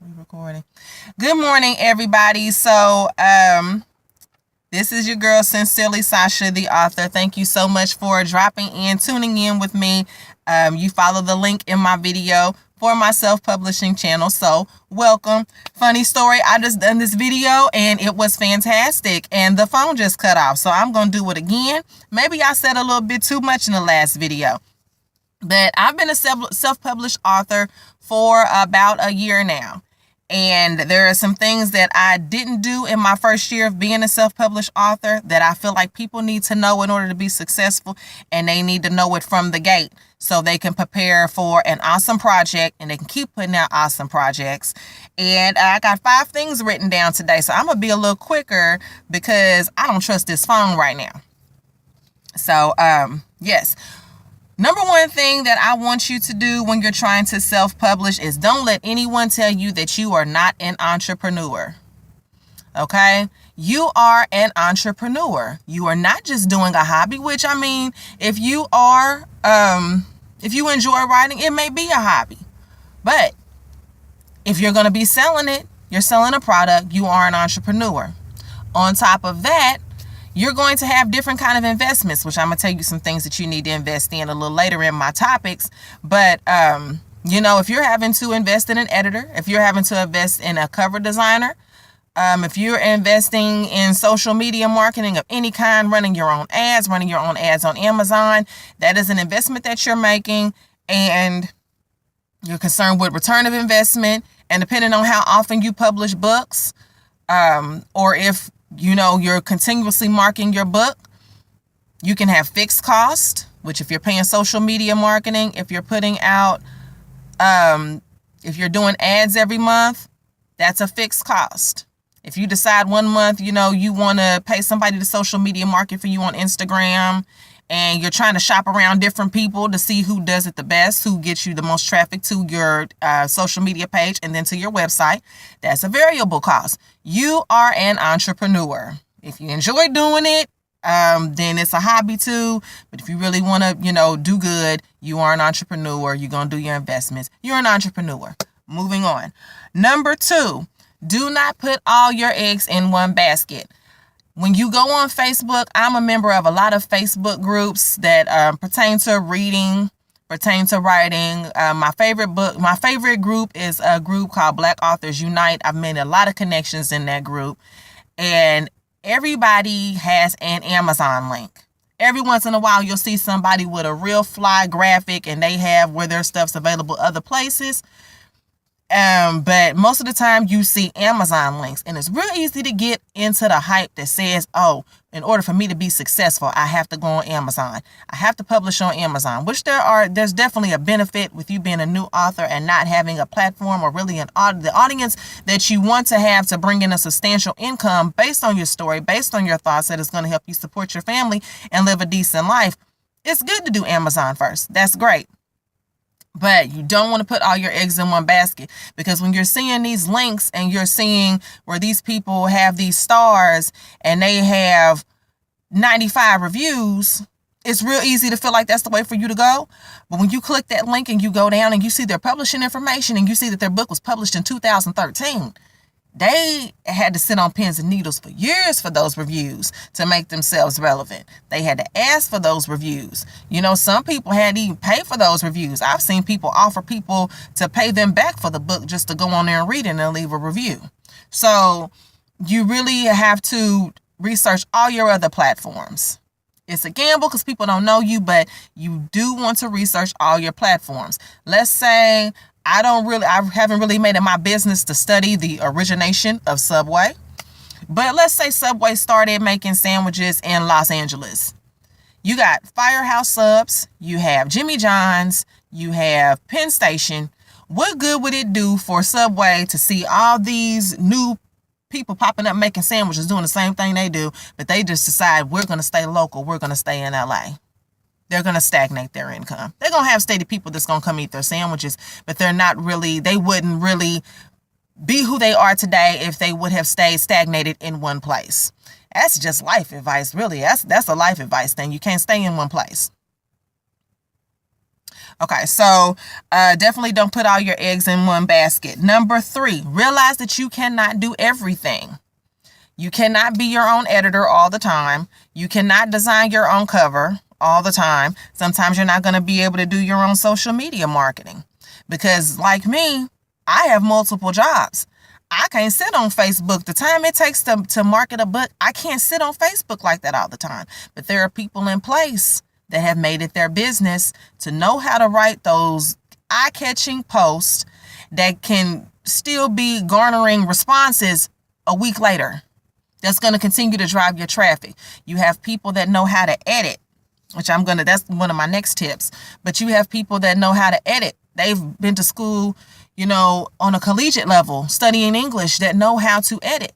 We recording. Good morning, everybody. This is your girl, Sincerelysasha, the author. Thank you so much for dropping in, tuning in with me. You follow the link in my video for my self-publishing channel. So welcome. Funny story, I just done this video and it was fantastic and the phone just cut off. So I'm going to do it again. Maybe I said a little bit too much in the last video. But I've been a self-published author for about a year now. And there are some things that I didn't do in my first year of being a self-published author that I feel like people need to know in order to be successful, and they need to know it from the gate so they can prepare for an awesome project and they can keep putting out awesome projects. And I got 5 things written down today, so I'm going to be a little quicker because I don't trust this phone right now. So, yes. Number one thing that I want you to do when you're trying to self-publish is don't let anyone tell you that you are not an entrepreneur. Okay? You are an entrepreneur. You are not just doing a hobby, which I mean, if you enjoy writing, it may be a hobby. But if you're going to be selling it, you're selling a product, you are an entrepreneur. On top of that, you're going to have different kind of investments, which I'm going to tell you some things that you need to invest in a little later in my topics. But, if you're having to invest in an editor, if you're having to invest in a cover designer, if you're investing in social media marketing of any kind, running your own ads on Amazon, that is an investment that you're making, and you're concerned with return of investment. And depending on how often you publish books, or if you're continuously marketing your book, you can have fixed cost, which if you're paying social media marketing, if you're putting out, if you're doing ads every month, that's a fixed cost. If you decide one month, you want to pay somebody to social media market for you on Instagram, and you're trying to shop around different people to see who does it the best, who gets you the most traffic to your social media page and then to your website, that's a variable cost. You are an entrepreneur. If you enjoy doing it, then it's a hobby too. But if you really want to, do good, you are an entrepreneur. You're going to do your investments. You're an entrepreneur. Moving on. Number 2, do not put all your eggs in one basket. When you go on Facebook, I'm a member of a lot of Facebook groups that pertain to reading, pertain to writing. My favorite group is a group called Black Authors Unite. I've made a lot of connections in that group. And everybody has an Amazon link. Every once in a while, you'll see somebody with a real fly graphic and they have where their stuff's available other places. But most of the time you see Amazon links, and it's real easy to get into the hype that says, oh, in order for me to be successful, I have to go on Amazon. I have to publish on Amazon, which there's definitely a benefit with you being a new author and not having a platform or really the audience that you want to have to bring in a substantial income based on your story, based on your thoughts that is going to help you support your family and live a decent life. It's good to do Amazon first. That's great. But you don't want to put all your eggs in one basket, because when you're seeing these links and you're seeing where these people have these stars and they have 95 reviews, it's real easy to feel like that's the way for you to go. But when you click that link and you go down and you see their publishing information and you see that their book was published in 2013, they had to sit on pins and needles for years for those reviews to make themselves relevant. They had to ask for those reviews. Some people had to even pay for those reviews. I've seen people offer people to pay them back for the book just to go on there and read it and leave a review. So you really have to research all your other platforms. It's a gamble because people don't know you, but you do want to research all your platforms. Let's say I haven't really made it my business to study the origination of Subway. But let's say Subway started making sandwiches in Los Angeles. You got Firehouse Subs, you have Jimmy John's, you have Penn Station. What good would it do for Subway to see all these new people popping up making sandwiches doing the same thing they do, but they just decide we're going to stay local, we're going to stay in LA? They're going to stagnate their income. They're going to have steady people that's going to come eat their sandwiches, but they wouldn't really be who they are today if they would have stayed stagnated in one place. That's just life advice, really. That's a life advice thing. You can't stay in one place. Okay, so definitely don't put all your eggs in one basket. Number 3, realize that you cannot do everything. You cannot be your own editor all the time. You cannot design your own cover all the time. Sometimes you're not going to be able to do your own social media marketing. Because like me, I have multiple jobs. I can't sit on Facebook. The time it takes to market a book, I can't sit on Facebook like that all the time. But there are people in place that have made it their business to know how to write those eye-catching posts that can still be garnering responses a week later. That's going to continue to drive your traffic. You have people that know how to edit, which that's one of my next tips. But you have people that know how to edit. They've been to school, on a collegiate level, studying English, that know how to edit.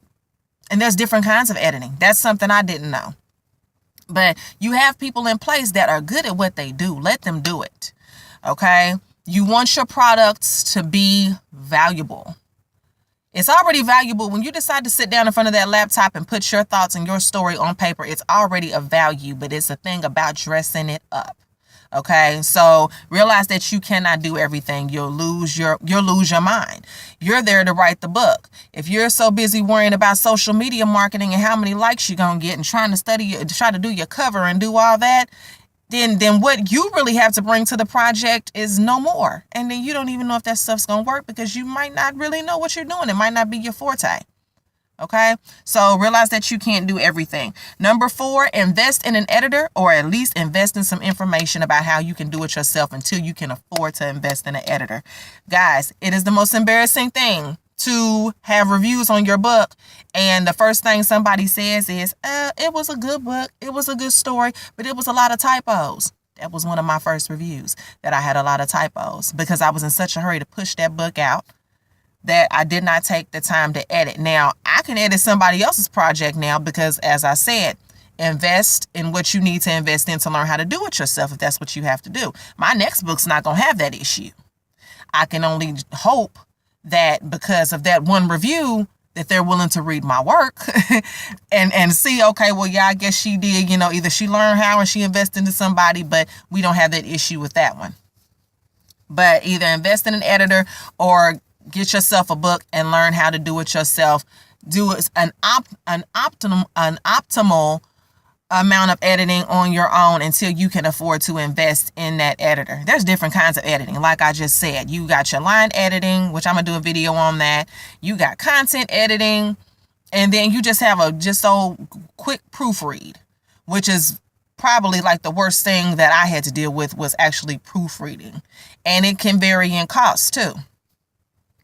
And there's different kinds of editing. That's something I didn't know. But you have people in place that are good at what they do. Let them do it. Okay? You want your products to be valuable. It's already valuable when you decide to sit down in front of that laptop and put your thoughts and your story on paper. It's already of value, but it's a thing about dressing it up. Okay, so realize that you cannot do everything. You'll lose your mind. You're there to write the book. If you're so busy worrying about social media marketing and how many likes you're gonna get and trying to try to do your cover and do all that, then what you really have to bring to the project is no more. And then you don't even know if that stuff's going to work because you might not really know what you're doing. It might not be your forte. Okay? So realize that you can't do everything. Number 4, invest in an editor, or at least invest in some information about how you can do it yourself until you can afford to invest in an editor. Guys, it is the most embarrassing thing to have reviews on your book and the first thing somebody says is, it was a good book, it was a good story, but it was a lot of typos. That was one of my first reviews, that I had a lot of typos because I was in such a hurry to push that book out that I did not take the time to edit. Now, I can edit somebody else's project now because, as I said, invest in what you need to invest in to learn how to do it yourself if that's what you have to do. My next book's not going to have that issue. I can only hope that because of that one review that they're willing to read my work and see, okay, well, yeah, I guess she did, either she learned how and she invested into somebody, but we don't have that issue with that one. But either invest in an editor or get yourself a book and learn how to do it yourself. Do an optimal amount of editing on your own until you can afford to invest in that editor. There's different kinds of editing. Like I just said, you got your line editing, which I'm going to do a video on that. You got content editing, and then you just have a quick proofread, which is probably like the worst thing that I had to deal with was actually proofreading. And it can vary in cost too.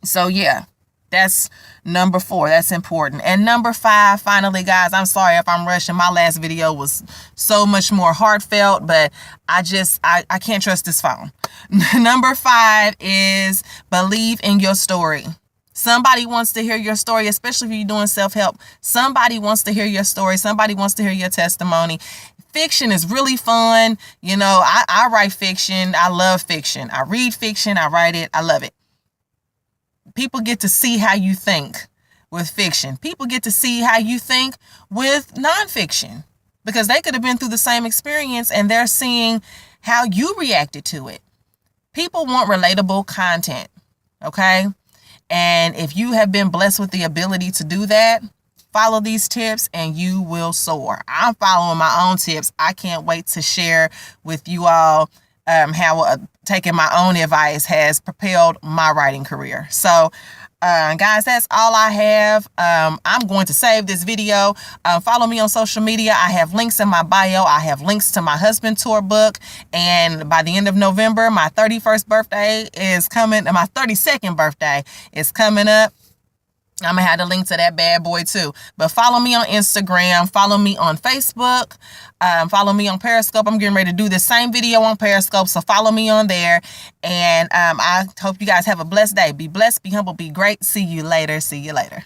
So yeah, that's number 4. That's important. And number 5, finally, guys, I'm sorry if I'm rushing. My last video was so much more heartfelt, but I can't trust this phone. Number 5 is believe in your story. Somebody wants to hear your story, especially if you're doing self-help. Somebody wants to hear your story. Somebody wants to hear your testimony. Fiction is really fun. I write fiction. I love fiction. I read fiction. I write it. I love it. People get to see how you think with fiction. People get to see how you think with nonfiction because they could have been through the same experience and they're seeing how you reacted to it. People want relatable content, okay? And if you have been blessed with the ability to do that, follow these tips and you will soar. I'm following my own tips. I can't wait to share with you all how taking my own advice has propelled my writing career. So, guys, that's all I have. I'm going to save this video. Follow me on social media. I have links in my bio. I have links to my husband tour book. And by the end of November, my 31st birthday is coming. My 32nd birthday is coming up. I'm going to have the link to that bad boy too. But follow me on Instagram. Follow me on Facebook. Follow me on Periscope. I'm getting ready to do the same video on Periscope. So follow me on there. And I hope you guys have a blessed day. Be blessed, be humble, be great. See you later. See you later.